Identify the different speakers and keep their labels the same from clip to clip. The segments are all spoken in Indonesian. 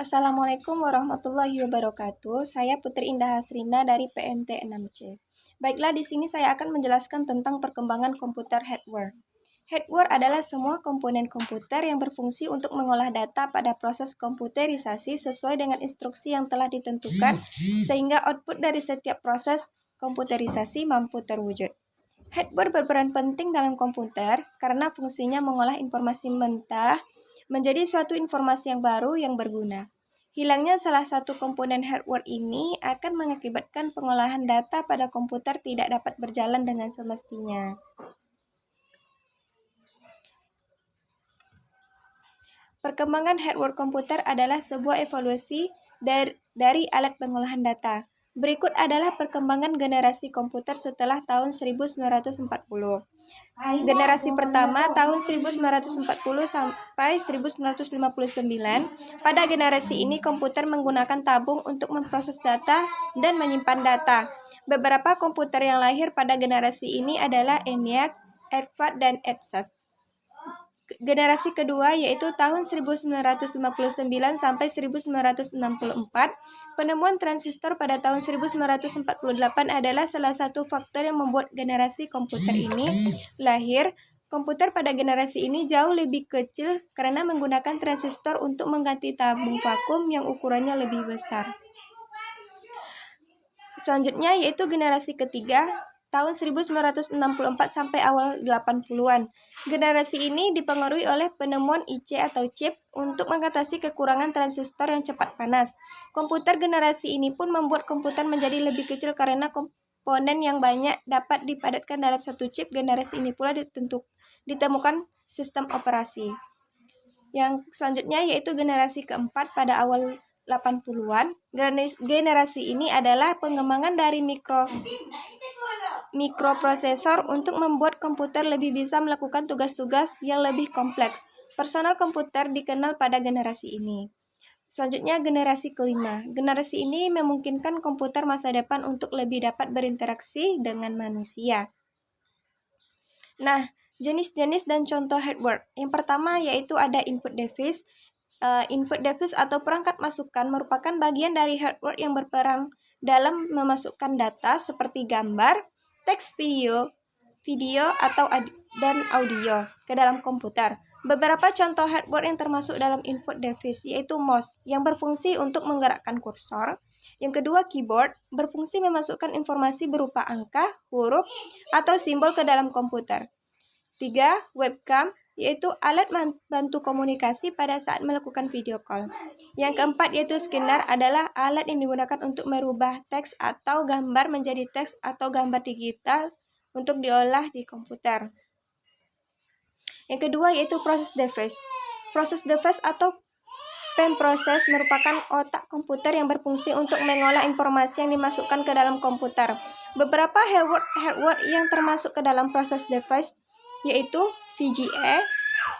Speaker 1: Assalamualaikum warahmatullahi wabarakatuh. Saya Putri Indah Hasrina dari PMT 6C. Baiklah, di sini saya akan menjelaskan tentang perkembangan komputer hardware. Hardware adalah semua komponen komputer yang berfungsi untuk mengolah data pada proses komputerisasi sesuai dengan instruksi yang telah ditentukan, sehingga output dari setiap proses komputerisasi mampu terwujud. Hardware berperan penting dalam komputer karena fungsinya mengolah informasi mentah menjadi suatu informasi yang baru yang berguna. Hilangnya salah satu komponen hardware ini akan mengakibatkan pengolahan data pada komputer tidak dapat berjalan dengan semestinya. Perkembangan hardware komputer adalah sebuah evolusi dari alat pengolahan data. Berikut adalah perkembangan generasi komputer setelah tahun 1940. Generasi pertama tahun 1940 sampai 1959. Pada generasi ini komputer menggunakan tabung untuk memproses data dan menyimpan data. Beberapa komputer yang lahir pada generasi ini adalah ENIAC, EDVAC, dan EDSAS. Generasi kedua yaitu tahun 1959 sampai 1964. Penemuan transistor pada tahun 1948 adalah salah satu faktor yang membuat generasi komputer ini lahir. Komputer pada generasi ini jauh lebih kecil karena menggunakan transistor untuk mengganti tabung vakum yang ukurannya lebih besar. Selanjutnya yaitu generasi ketiga tahun 1964 sampai awal 80-an. Generasi ini dipengaruhi oleh penemuan IC atau chip untuk mengatasi kekurangan transistor yang cepat panas. Komputer generasi ini pun membuat komputer menjadi lebih kecil karena komponen yang banyak dapat dipadatkan dalam satu chip. Generasi ini pula ditemukan sistem operasi. Yang selanjutnya yaitu generasi keempat pada awal 80-an. Generasi ini adalah pengembangan dari mikroprosesor untuk membuat komputer lebih bisa melakukan tugas-tugas yang lebih kompleks. Personal komputer dikenal pada generasi ini. Selanjutnya generasi kelima. Generasi ini memungkinkan komputer masa depan untuk lebih dapat berinteraksi dengan manusia. Nah, jenis-jenis dan contoh hardware. Yang pertama yaitu ada input device. Input device atau perangkat masukan merupakan bagian dari hardware yang berperan dalam memasukkan data seperti gambar, teks, video dan audio ke dalam komputer. Beberapa contoh hardware yang termasuk dalam input device yaitu mouse yang berfungsi untuk menggerakkan kursor. Yang kedua, keyboard berfungsi memasukkan informasi berupa angka, huruf, atau simbol ke dalam komputer. 3. Webcam yaitu alat bantu komunikasi pada saat melakukan video call. Yang keempat yaitu scanner adalah alat yang digunakan untuk merubah teks atau gambar menjadi teks atau gambar digital untuk diolah di komputer. Yang kedua yaitu process device. Process device atau pemproses merupakan otak komputer yang berfungsi untuk mengolah informasi yang dimasukkan ke dalam komputer. Beberapa hardware yang termasuk ke dalam process device yaitu VGA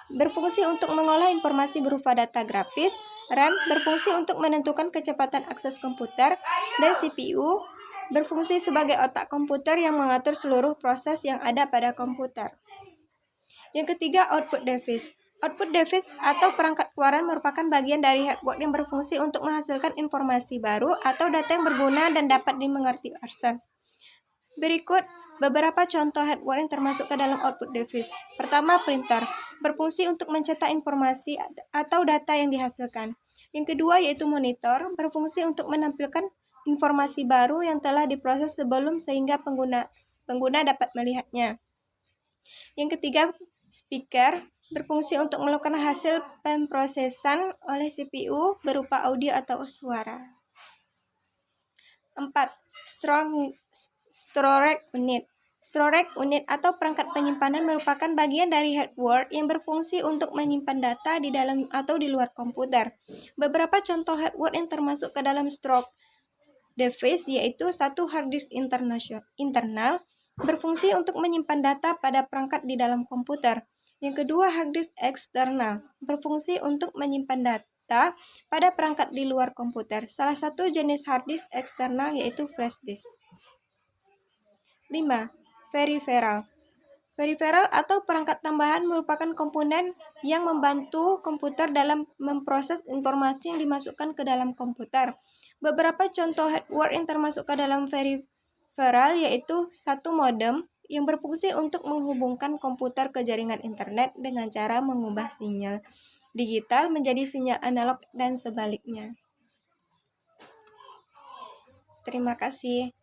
Speaker 1: berfungsi untuk mengolah informasi berupa data grafis, RAM berfungsi untuk menentukan kecepatan akses komputer, dan CPU berfungsi sebagai otak komputer yang mengatur seluruh proses yang ada pada komputer. Yang ketiga, output device. Output device atau perangkat keluaran merupakan bagian dari hardware yang berfungsi untuk menghasilkan informasi baru atau data yang berguna dan dapat dimengerti person. Berikut beberapa contoh hardware yang termasuk ke dalam output device. Pertama, printer berfungsi untuk mencetak informasi atau data yang dihasilkan. Yang kedua yaitu monitor berfungsi untuk menampilkan informasi baru yang telah diproses sebelum sehingga pengguna dapat melihatnya. Yang ketiga, speaker berfungsi untuk melakukan hasil pemrosesan oleh CPU berupa audio atau suara. 4. Storage unit. Storage unit atau perangkat penyimpanan merupakan bagian dari hardware yang berfungsi untuk menyimpan data di dalam atau di luar komputer. Beberapa contoh hardware yang termasuk ke dalam storage device yaitu satu hard disk internal berfungsi untuk menyimpan data pada perangkat di dalam komputer. Yang kedua, hard disk eksternal berfungsi untuk menyimpan data pada perangkat di luar komputer. Salah satu jenis hard disk eksternal yaitu flash disk. 5. Peripheral. Peripheral atau perangkat tambahan merupakan komponen yang membantu komputer dalam memproses informasi yang dimasukkan ke dalam komputer. Beberapa contoh hardware yang termasuk ke dalam peripheral yaitu satu modem yang berfungsi untuk menghubungkan komputer ke jaringan internet dengan cara mengubah sinyal digital menjadi sinyal analog dan sebaliknya. Terima kasih.